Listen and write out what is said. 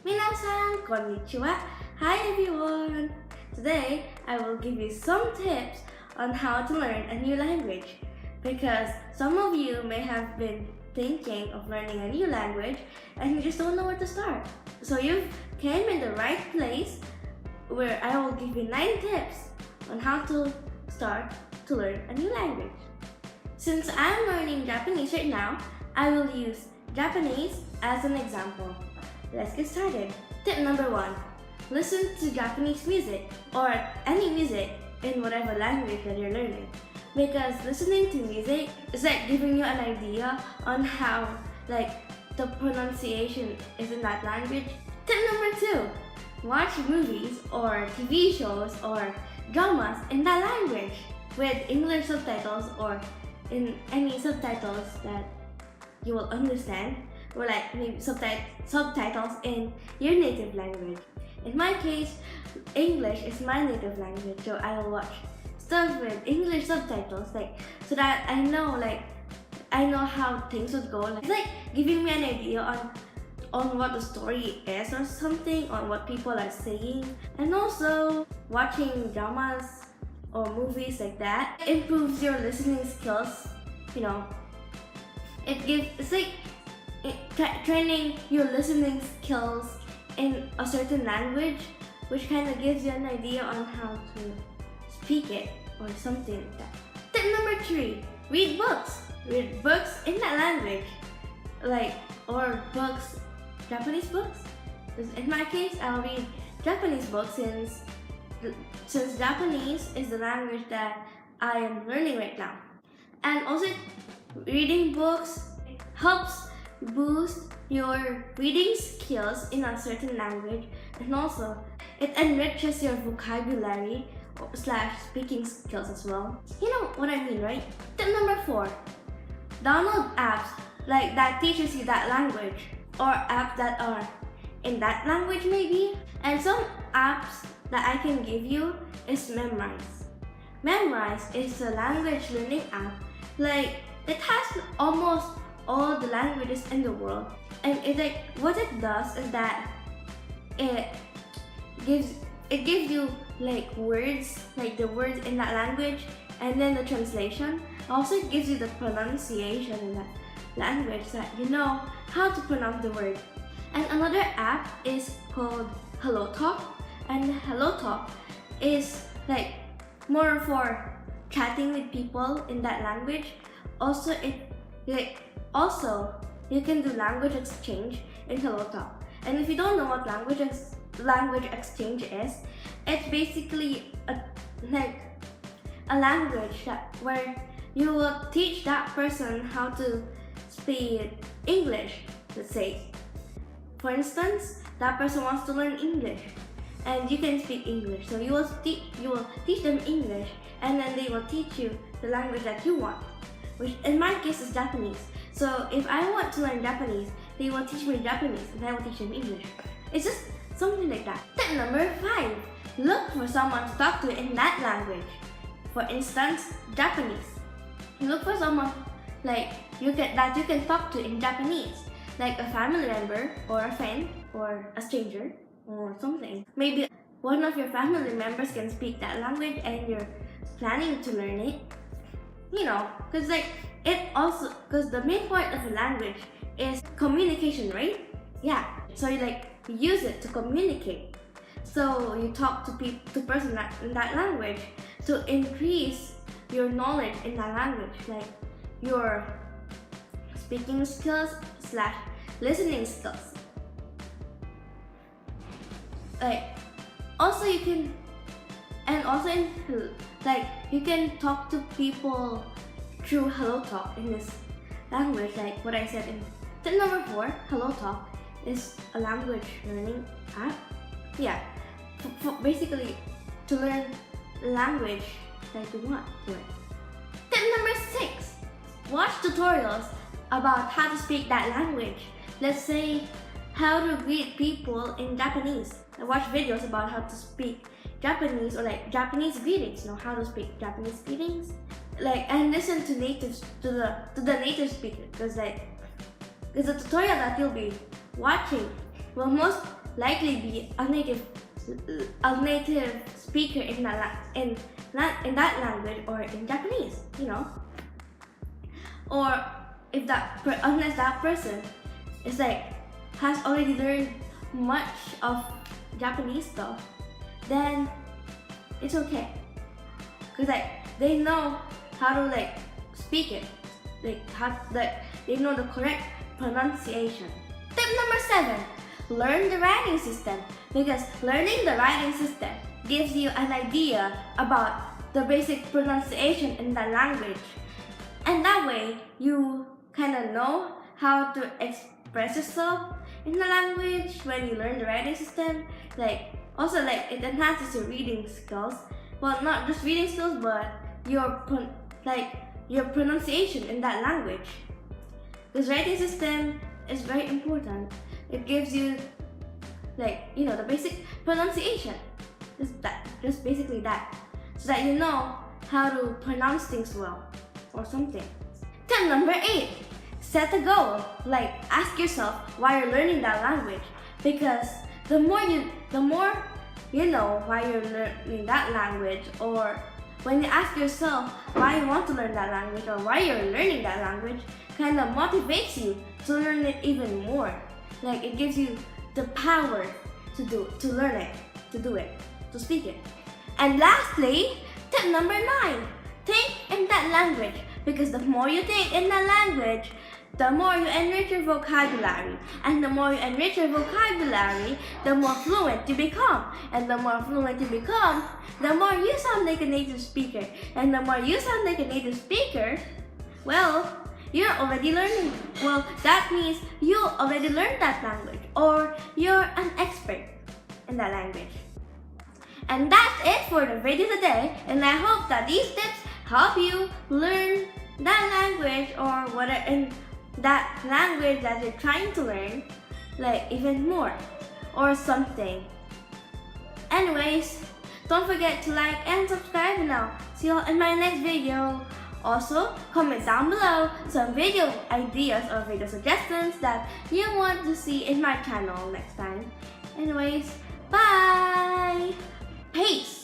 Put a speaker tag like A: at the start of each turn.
A: Minasan, konnichiwa. Hi everyone. Today, I will give you some tips on how to learn a new language because some of you may have been thinking of learning a new language and you just don't know where to start. So you've came in the right place where I will give you 9 tips on how to start to learn a new language. Since I'm learning Japanese right now, I will use Japanese as an example. Let's get started. Tip number 1. Listen to Japanese music or any music in whatever language that you're learning. Because listening to music is like giving you an idea on how the pronunciation is in that language. Tip number 2. Watch movies or TV shows or dramas in that language with English subtitles or in any subtitles that you will understand, or like maybe subtitles in your native language. In my case, English is my native language, so I will watch stuff with English subtitles, so that I know how things would go. It's like giving me an idea on what the story is or something, on what people are saying, and also watching dramas or movies like that improves your listening skills. It's like training your listening skills in a certain language, which kind of gives you an idea on how to speak it or something like that. Tip number 3. Read books. Read books in that language, or books, Japanese books. In my case, I'll read Japanese books since Japanese is the language that I am learning right now. And also, reading books helps boost your reading skills in a certain language, and also it enriches your vocabulary / speaking skills as well. You know what I mean, right? Tip number 4. Download apps that teaches you that language, or apps that are in that language maybe. And some apps that I can give you is Memrise. Memrise is a language learning app. It has almost all the languages in the world, and what it does is that it gives you words, the words in that language, and then the translation. Also, it gives you the pronunciation in that language, so that you know how to pronounce the word. And another app is called HelloTalk, and HelloTalk is more for chatting with people in that language. Also, you can do language exchange in HelloTalk. And if you don't know what language exchange is, it's basically a language where you will teach that person how to speak English. Let's say, for instance, that person wants to learn English, and you can speak English. So you will teach them English, and then they will teach you the language that you want, which in my case is Japanese. So if I want to learn Japanese, they will teach me Japanese, and I will teach them English. It's just something like that. Tip number 5. Look for someone to talk to in that language. For instance, Japanese. Look for someone that you can talk to in Japanese, like a family member or a friend or a stranger or something. Maybe one of your family members can speak that language and you're planning to learn it. Because the main point of a language is communication, right? Yeah. So you use it to communicate. So you talk to person in that language to increase your knowledge in that language, your speaking skills / listening skills. Also you can talk to people through HelloTalk in this language, what I said in tip number 4. HelloTalk is a language learning app. Yeah, basically to learn language that you want to learn. Tip number 6. Watch tutorials about how to speak that language. Let's say how to greet people in Japanese. I watch videos about how to speak Japanese, or Japanese greetings. How to speak Japanese greetings. And listen to the native speaker, because the tutorial that you'll be watching will most likely be a native speaker in that language or in Japanese, you know. Or if unless that person is like has already learned much of Japanese stuff, then it's okay, because like they know how to like speak it, they know the correct pronunciation. Tip number 7: learn the writing system, because learning the writing system gives you an idea about the basic pronunciation in that language, and that way you kind of know how to express yourself in the language when you learn the writing system. Also it enhances your reading skills. Well, not just reading skills, but your pronunciation in that language. This writing system is very important. It gives you the basic pronunciation. Just basically that. So that you know how to pronounce things well or something. Tip number 8: set a goal. Ask yourself why you're learning that language, because the more you know why you're learning that language, or when you ask yourself why you want to learn that language or why you're learning that language, kind of motivates you to learn it even more. It gives you the power to learn it, to do it, to speak it. And lastly, tip number 9: think in that language, because the more you think in that language, the more you enrich your vocabulary. And the more you enrich your vocabulary, the more fluent you become. And the more fluent you become, the more you sound like a native speaker. And the more you sound like a native speaker, well, you're already learning. Well, that means you already learned that language, or you're an expert in that language. And that's it for the video today, and I hope that these tips help you learn that language, or whatever in that language that you're trying to learn, even more or something. Anyways, don't forget to like and subscribe, and I'll see you all in my next video. Also, comment down below some video ideas or video suggestions that you want to see in my channel next time. Anyways, bye! Peace!